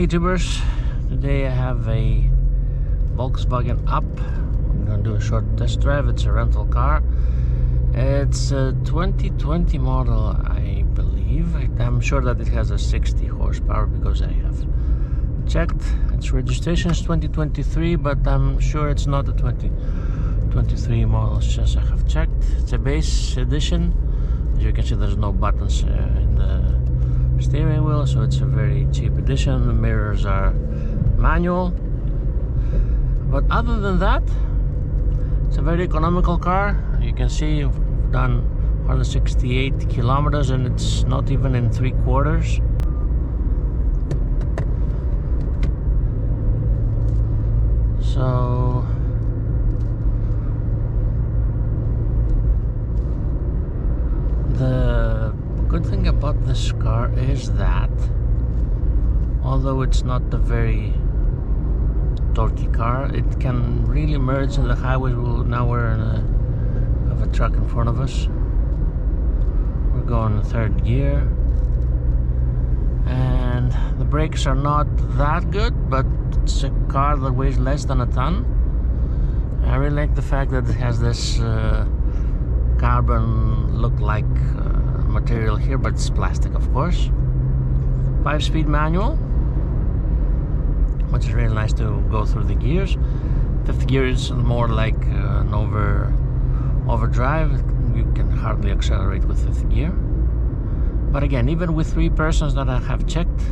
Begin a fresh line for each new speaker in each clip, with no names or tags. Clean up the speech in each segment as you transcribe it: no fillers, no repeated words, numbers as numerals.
YouTubers, today I have a Volkswagen Up. I'm gonna do a short test drive. It's a rental car. It's a 2020 model, I believe. I'm sure that it has a 60 horsepower because I have checked. Its registration is 2023, but I'm sure it's not a 2023 model. It's just I have checked. It's a base edition. As you can see, there's no buttons in the steering wheel, so it's a very cheap edition. The mirrors are manual, but other than that, it's a very economical car. You can see I've done 168 kilometers and it's not even in 3/4. So the good thing about this car is that although it's not a very torquey car, it can really merge in the highways. Now we're in have a truck in front of us. We're going in third gear and the brakes are not that good, but it's a car that weighs less than a ton. I really like the fact that it has this carbon look-like material here, but it's plastic, of course. 5-speed manual, which is really nice to go through the gears. Fifth gear is more like an overdrive. You can hardly accelerate with fifth gear. But again, even with 3 persons that I have checked,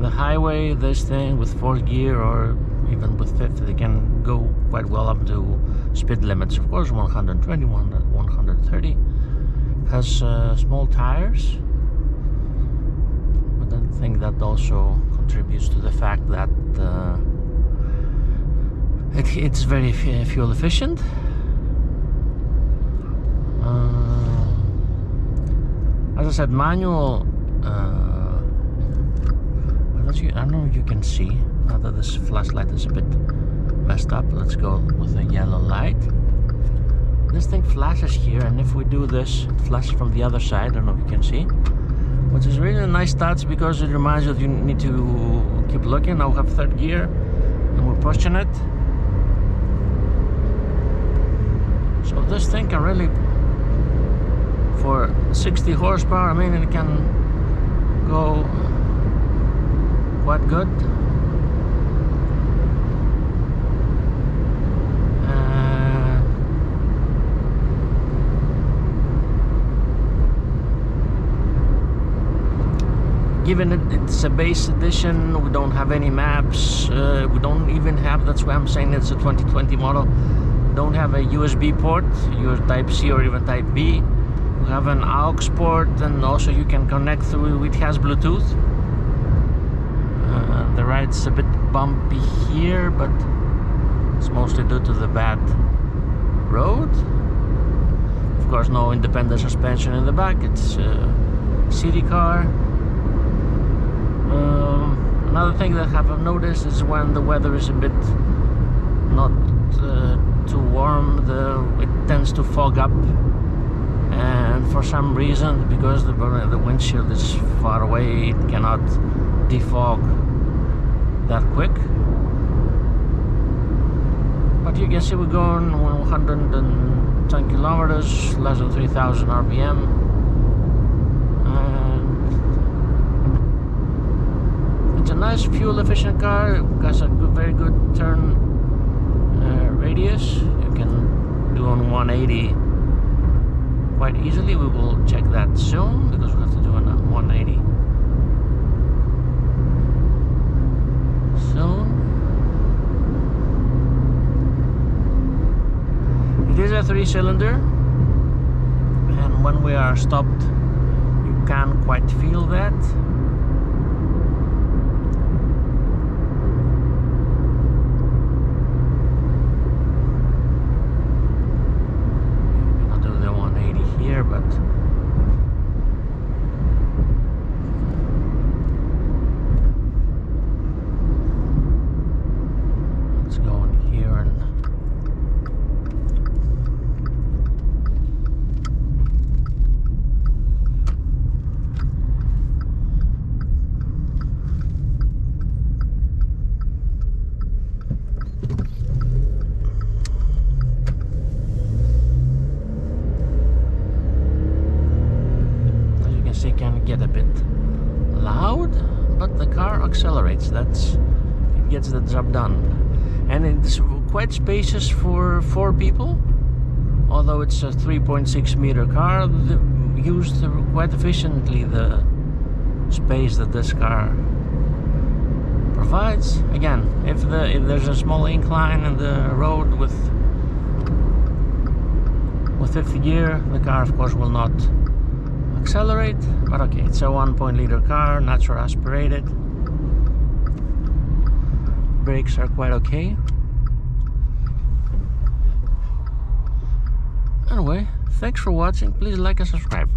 the highway, this thing with 4th gear or even with 5th, they can go quite well up to speed limits. Of course, 120, 130. Has small tires, but I think that also contributes to the fact that it's very fuel efficient. As I said, manual. I don't know if you can see. Now that this flashlight is a bit messed up, let's go with a yellow light. This thing flashes here, and if we do this, it flashes from the other side. I don't know if you can see, which is really a nice touch because it reminds you that you need to keep looking. Now we have 3rd gear and we're pushing it. So this thing can really, for 60 horsepower, I mean, it can go quite good. Given it's a base edition, we don't have any maps. We don't even have, that's why I'm saying it's a 2020 model. We don't have a USB port, your Type-C or even Type-B. We have an aux port, and also you can connect through, it has Bluetooth. The ride's a bit bumpy here, but it's mostly due to the bad road. Of course, no independent suspension in the back. It's a city car. Another thing that I have noticed is when the weather is a bit not too warm, it tends to fog up, and for some reason, because the windshield is far away, it cannot defog that quick. But you can see we're going 110 kilometers, less than 3,000 RPM. It's a nice fuel efficient car. It has a very good turn radius. You can do on 180 quite easily. We will check that soon because we have to do on 180 soon. It is a 3-cylinder, and when we are stopped, you can quite feel that. But let's go in here and accelerates. It gets the job done, and it's quite spacious for 4 people. Although it's a 3.6 meter car, used quite efficiently the space that this car provides. Again, if there's a small incline in the road with 50 gear, the car of course will not accelerate, but okay, it's a 1.0 car, natural aspirated. Brakes are quite okay. Anyway, thanks for watching. Please like and subscribe.